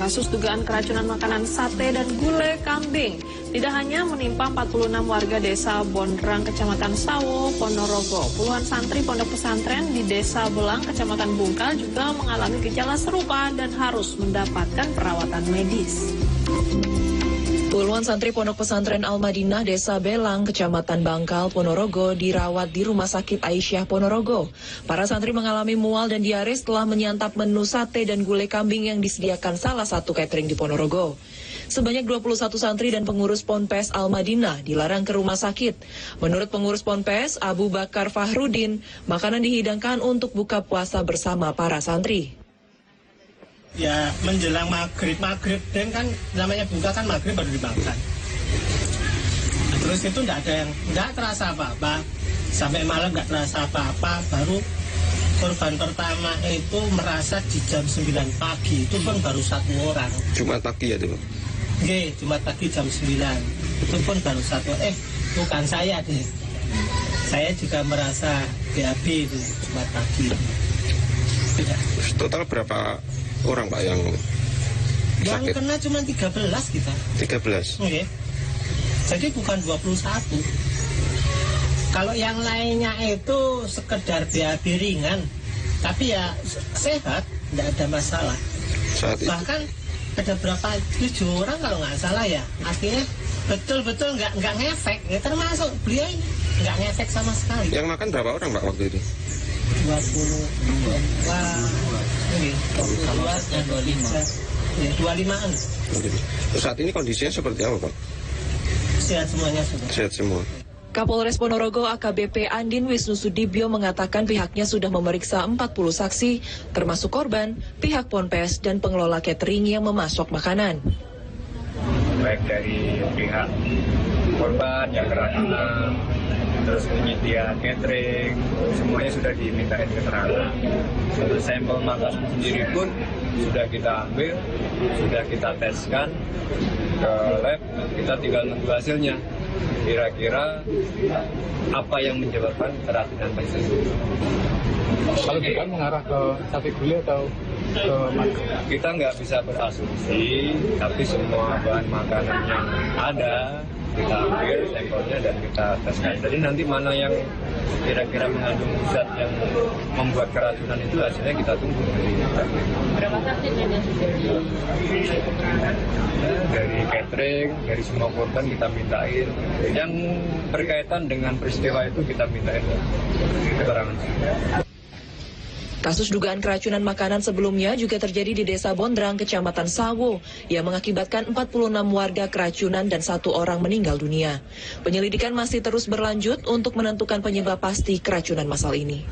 kasus dugaan keracunan makanan sate dan gulai kambing tidak hanya menimpa 46 warga desa Bondrang, Kecamatan Sawo, Ponorogo. Puluhan santri pondok pesantren di desa Belang, Kecamatan Bungkal juga mengalami gejala serupa dan harus mendapatkan perawatan medis. Puluhan santri pondok pesantren Al-Madinah Desa Belang, Kecamatan Bangkal, Ponorogo dirawat di Rumah Sakit Aisyah Ponorogo. Para santri mengalami mual dan diare setelah menyantap menu sate dan gulai kambing yang disediakan salah satu catering di Ponorogo. Sebanyak 21 santri dan pengurus Ponpes Al-Madinah dilarang ke rumah sakit. Menurut pengurus Ponpes, Abu Bakar Fahrudin, makanan dihidangkan untuk buka puasa bersama para santri. Ya menjelang maghrib dan kan namanya buka kan maghrib baru dimakan. Nah, terus itu nggak terasa apa-apa sampai malam nggak terasa apa-apa. Baru korban pertama itu merasa di jam 9 pagi itu pun baru 1 orang. Jumat pagi ya tuh? Oke, Jumat pagi jam 9 itu pun baru 1. Bukan saya deh. Saya juga merasa BAB itu Jumat pagi. Tidak. Total berapa orang Pak yang sakit? Yang kena cuma 13 kita. 13? Oke. Jadi bukan 21. Kalau yang lainnya itu sekedar BAB ringan, tapi ya sehat, tidak ada masalah. Bahkan ada berapa 7 orang kalau nggak salah ya, artinya betul-betul nggak ngefek, ya termasuk beliau ini nggak ngefek sama sekali. Yang makan berapa orang Pak waktu itu? 25-an. Saat ini kondisinya seperti apa Pak? Sehat semuanya sudah. Sehat semua. Kapolres Ponorogo AKBP Andin Wisnu Sudibyo mengatakan pihaknya sudah memeriksa 40 saksi, termasuk korban, pihak Ponpes, dan pengelola catering yang memasok makanan. Baik dari pihak korban yang keracunan, terus penyedia catering, semuanya sudah dimintain keterangan. Untuk sampel makanan sendiri pun sudah kita ambil, sudah kita teskan ke lab, kita tinggal nunggu hasilnya. Kira-kira apa yang menyebabkan keracunan tersebut. Kalau kita mengarah ke sate gulai atau ke makan? Kita nggak bisa berasumsi, tapi semua bahan makanan yang ada kita ambil sampelnya dan kita teskan. Jadi nanti mana yang kira-kira mengandung zat yang membuat keracunan itu hasilnya kita tunggu. Berapa saksi yang sudah dari catering, dari semua korban kita mintain. Yang berkaitan dengan peristiwa itu kita mintain keterangan. Kasus dugaan keracunan makanan sebelumnya juga terjadi di Desa Bondrang, Kecamatan Sawo, yang mengakibatkan 46 warga keracunan dan 1 orang meninggal dunia. Penyelidikan masih terus berlanjut untuk menentukan penyebab pasti keracunan massal ini.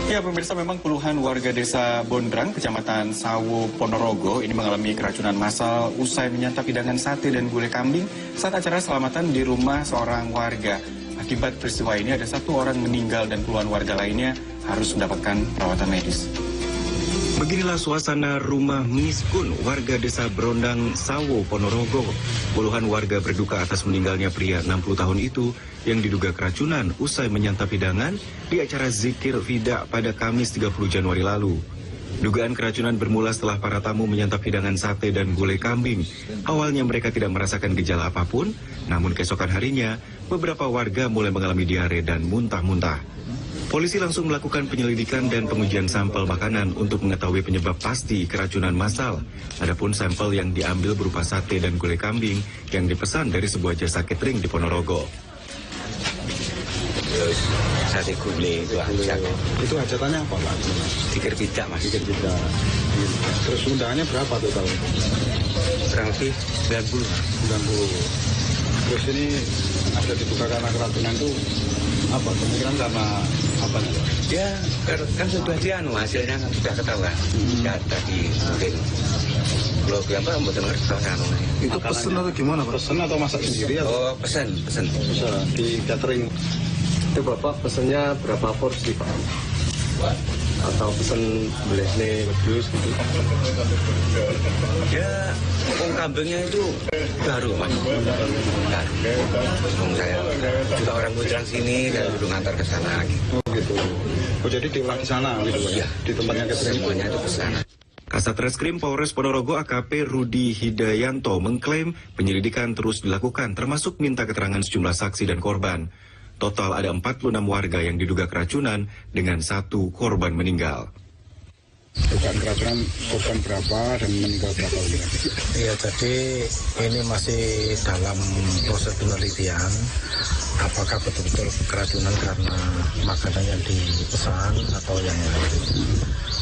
Ya pemirsa, memang puluhan warga desa Bondrang, Kecamatan Sawo, Ponorogo ini mengalami keracunan massal usai menyantap hidangan sate dan gulai kambing saat acara selamatan di rumah seorang warga. Akibat peristiwa ini ada 1 orang meninggal dan puluhan warga lainnya harus mendapatkan perawatan medis. Beginilah suasana rumah miskun warga desa Brondang, Sawo, Ponorogo. Puluhan warga berduka atas meninggalnya pria 60 tahun itu yang diduga keracunan usai menyantap hidangan di acara zikir Fida pada Kamis 30 Januari lalu. Dugaan keracunan bermula setelah para tamu menyantap hidangan sate dan gulai kambing. Awalnya mereka tidak merasakan gejala apapun, namun keesokan harinya beberapa warga mulai mengalami diare dan muntah-muntah. Polisi langsung melakukan penyelidikan dan pengujian sampel makanan untuk mengetahui penyebab pasti keracunan massal. Adapun sampel yang diambil berupa sate dan gulai kambing yang dipesan dari sebuah jasa catering di Ponorogo. Terus sate gulai itu hajat. Itu hajatannya apa Pak? Zikir Fida Mas. Zikir Fida. Terus undangannya berapa total? Kurang lebih 90. 90. Terus ini ada dibuka karena keracunan itu apa? Kemungkinan karena apa nih? Ya kan sudah hasilnya kan sudah ketahuan. Ya tadi mungkin kalau berapa mboten ngerti kan. Itu pesen atau gimana Pak? Pesen atau masak sendiri atau? Oh, pesen. Di catering. Itu Bapak pesennya berapa porsi Pak? Atau pesen beli nih wedus gitu? Ya kambingnya itu baru, Mas. Saya juga orang Bojrang sini dan udah ngantar ke sana. Gitu. Oh, jadi diulang di sana gitu, Pak? Iya, di tempatnya semuanya itu ke sana. Kasat Reskrim Polres Ponorogo AKP Rudi Hidayanto mengklaim penyelidikan terus dilakukan termasuk minta keterangan sejumlah saksi dan korban. Total ada 46 warga yang diduga keracunan dengan 1 korban meninggal. Bukan keracunan, korban berapa dan meninggal berapa? Iya, jadi ini masih dalam proses penelitian. Apakah betul-betul keracunan karena makanan yang dipesan atau yang lain.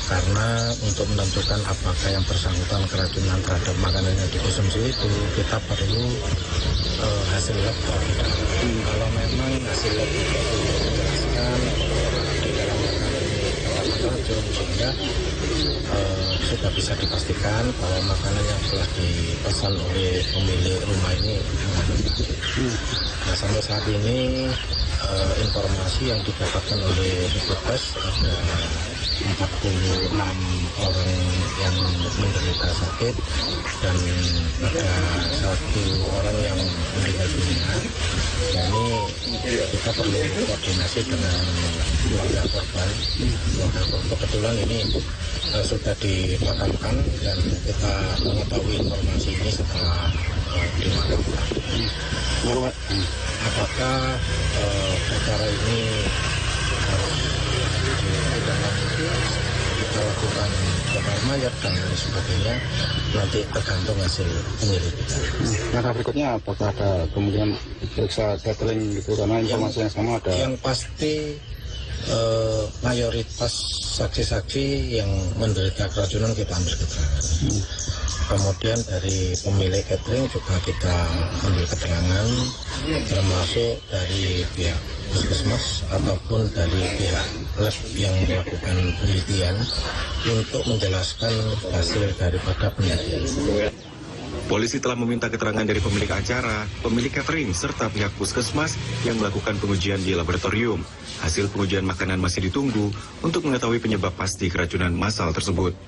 Karena untuk menentukan apakah yang bersangkutan keracunan terhadap makanan yang dikonsumsi itu, kita perlu hasil lab. Kalau memang hasil lab itu menjelaskan di dalam makanan ini racun, sehingga sudah bisa dipastikan bahwa makanan yang telah dipesan oleh pemilik rumah ini. Nah, sampai saat ini informasi yang didapatkan oleh petugas ada 46 orang yang menderita sakit dan ada 1 orang yang meninggal dunia. Dan ini kita perlu koordinasi dengan keluarga korban. Kebetulan ini sudah dimakamkan dan kita mengetahui informasi ini setelah dimakamkan. Apakah perkara ini harus kita lakukan bakar mayat dan lain sebagainya, nanti tergantung hasil penyelidikan. Nah, berikutnya apakah ada kemungkinan periksa catering gitu karena informasi yang sama ada? Yang pasti mayoritas saksi-saksi yang menderita keracunan kita ambil keterangan. Kemudian dari pemilik catering juga kita ambil keterangan, termasuk dari pihak puskesmas ataupun dari pihak lab yang melakukan penelitian untuk menjelaskan hasil daripada penelitian. Polisi telah meminta keterangan dari pemilik acara, pemilik catering, serta pihak puskesmas yang melakukan pengujian di laboratorium. Hasil pengujian makanan masih ditunggu untuk mengetahui penyebab pasti keracunan massal tersebut.